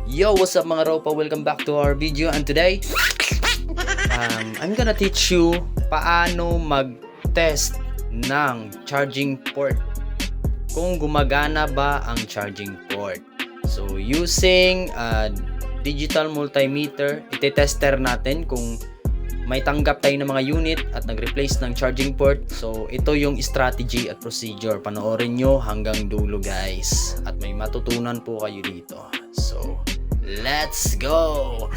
Yo, what's up mga Ropa? Welcome back to our video, and today I'm gonna teach you paano mag-test ng charging port, kung gumagana ba ang charging port. So using digital multimeter, ite-tester natin kung may tanggap tayo ng mga unit at nag-replace ng charging port. So ito yung strategy at procedure. Panoorin nyo hanggang dulo guys, at may matutunan po kayo dito. So let's go!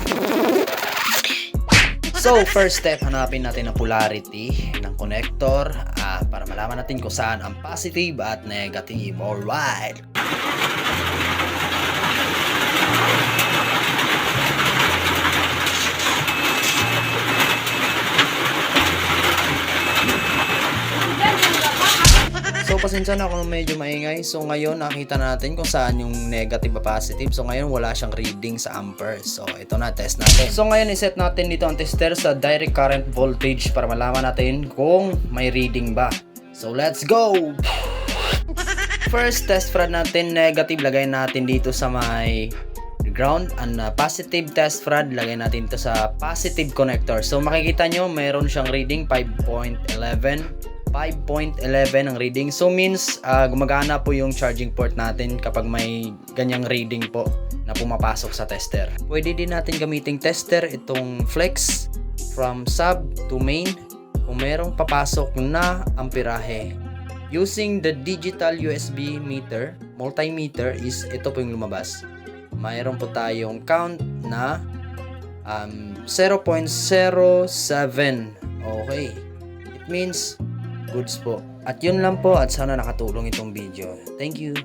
So first step, hanapin natin ang polarity ng connector para malaman natin kung saan ang positive at negative. Alright! So pasensya na kung medyo maingay. So ngayon nakita natin kung saan yung negative at positive. So ngayon wala siyang reading sa amperes. So ito na, test natin. So ngayon iset natin dito ang tester sa direct current voltage para malaman natin kung may reading ba. So let's go! First test rod natin, negative, lagay natin dito sa may ground. And positive test rod, lagay natin dito sa positive connector. So makikita nyo mayroon siyang reading 5.11 ang reading. So means gumagana po yung charging port natin kapag may ganyang reading po na pumapasok sa tester. Pwede din natin gamiting tester itong flex from sub to main kung merong papasok na amperahe. Using the digital USB meter, multimeter, is ito po yung lumabas. Mayroon po tayong count na 0.07. Okay, it means goods po. At yun lang po, at sana nakatulong itong video. Thank you.